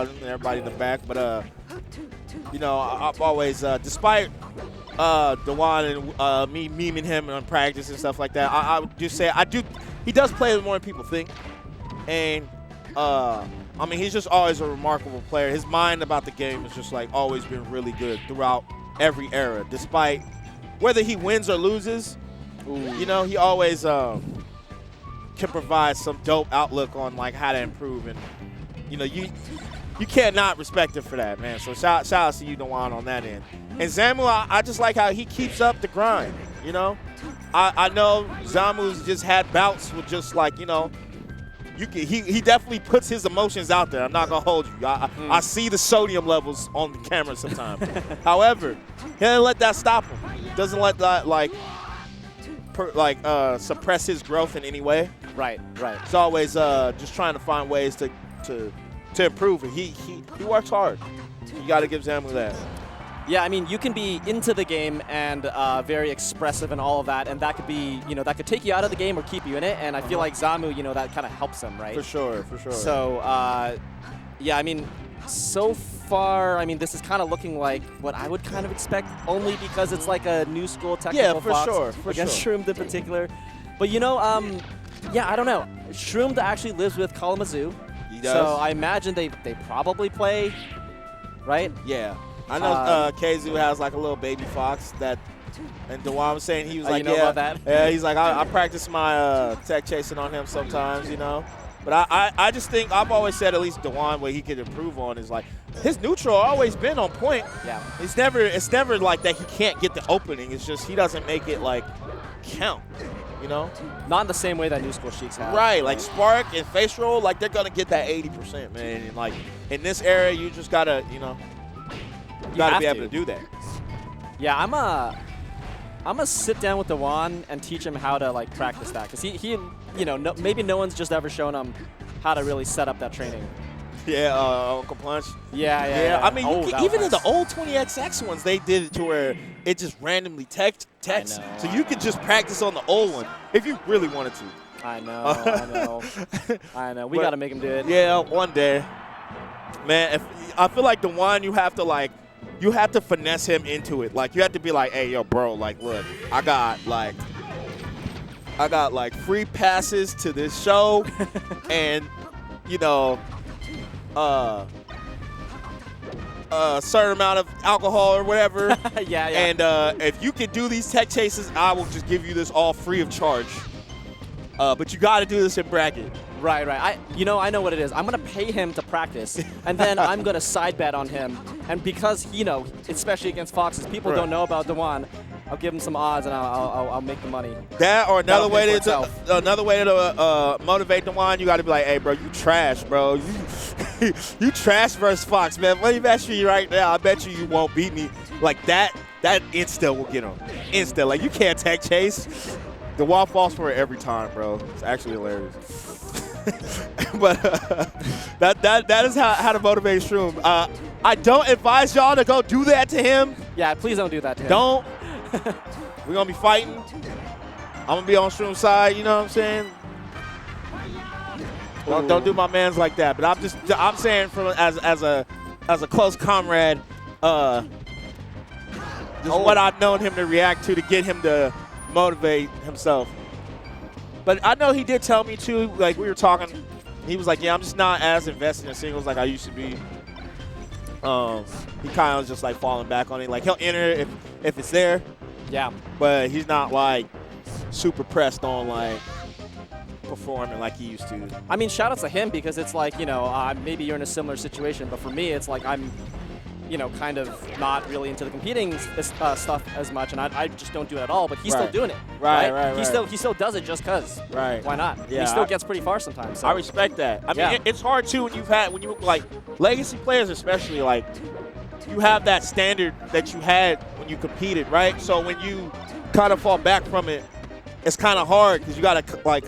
crowd and everybody in the back. But, you know, I've always, despite Dewan and me memeing him on practice and stuff like that, I would just say he does play more than people think. And, I mean, he's just always a remarkable player. His mind about the game has just, like, always been really good throughout every era. Despite whether he wins or loses, you know, he always can provide some dope outlook on, like, how to improve. And, you know, you cannot respect him for that, man. So shout out to you, Dewan, on that end. And Zamu, I just like how he keeps up the grind, you know. I know Zamu's just had bouts with just, like, you know, he definitely puts his emotions out there. I'm not going to hold you. I see the sodium levels on the camera sometimes. However, he doesn't let that stop him. He doesn't let that, suppress his growth in any way. Right. He's always just trying to find ways to improve. And he works hard. You got to give Zamu that. Yeah, I mean, you can be into the game and very expressive and all of that, and that could be, you know, that could take you out of the game or keep you in it. And I feel like Zamu, you know, that kind of helps him, right? For sure. So, yeah, I mean, so far, I mean, this is kind of looking like what I would kind of expect, only because it's like a new school technical Fox against Shroomed in particular. But, you know, yeah, I don't know. Shroomed actually lives with Kalamazoo. He does. So I imagine they probably play, right? Yeah. I know Keizu has like a little baby fox that, and Dewan was saying he was like, you know about that? Yeah, he's like, I practice my tech chasing on him sometimes, you know. But I just think, I've always said at least Dewan, what he could improve on is like, his neutral always been on point. Yeah. It's never like that he can't get the opening. It's just he doesn't make it like count, you know. Not in the same way that New School Sheiks have. Right, like Spark and Face Roll, like they're gonna get that 80%, man. And like in this era, you just gotta, you know. You gotta be able to do that. Yeah, I'm gonna sit down with Dewan and teach him how to like practice that, because he you know, maybe no one's just ever shown him how to really set up that training. Yeah, Uncle Punch. Yeah. I mean, even in the old 20XX ones, they did it to where it just randomly text. So you could just practice on the old one if you really wanted to. I know. We got to make him do it. Yeah, one day. Man, I feel like Dewan, you have to finesse him into it. Like, you have to be like, hey, yo, bro, like, look, I got like free passes to this show and, you know, a certain amount of alcohol or whatever. Yeah. And if you can do these tech chases, I will just give you this all free of charge. But you got to do this in bracket. Right. I know what it is. I'm going to pay him to practice, and then I'm going to side bet on him. And because, you know, especially against Foxes, people don't know about Dewan, I'll give him some odds, and I'll make the money. That or another way to motivate Dewan, you got to be like, hey, bro, you trash, bro. You trash versus Fox, man. Let me bet you right now, I bet you won't beat me. Like, that insta will get him. Insta. Like, you can't tech chase. Dewan falls for it every time, bro. It's actually hilarious. But that is how to motivate Shroom. I don't advise y'all to go do that to him. Yeah, please don't do that to him. Don't. We're going to be fighting. I'm going to be on Shroom's side, you know what I'm saying? Don't do my mans like that. But I'm saying from as a close comrade, just what I've known him to react to get him to motivate himself. But I know he did tell me too, like we were talking, he was like, yeah, I'm just not as invested in singles like I used to be. He kind of was just like falling back on it. Like, he'll enter if it's there. Yeah. But he's not like super pressed on like performing like he used to. I mean, shout out to him, because it's like, you know, maybe you're in a similar situation, but for me, it's like I'm, you know, kind of not really into the competing stuff as much, and I just don't do it at all. But he's still doing it. Right. He still does it just cause. Right. Why not? Yeah, he still gets pretty far sometimes. So. I respect that. I mean, it's hard too when you like legacy players, especially, like you have that standard that you had when you competed, right? So when you kind of fall back from it, it's kind of hard because you gotta like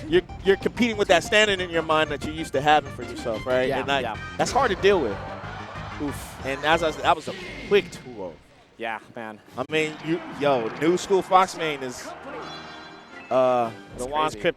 you're competing with that standard in your mind that you're used to having for yourself, right? Yeah. And that's hard to deal with. Oof. And as I said, that was a quick 2-0. Yeah, man. I mean, new school Fox main is Dewan's kryptonite.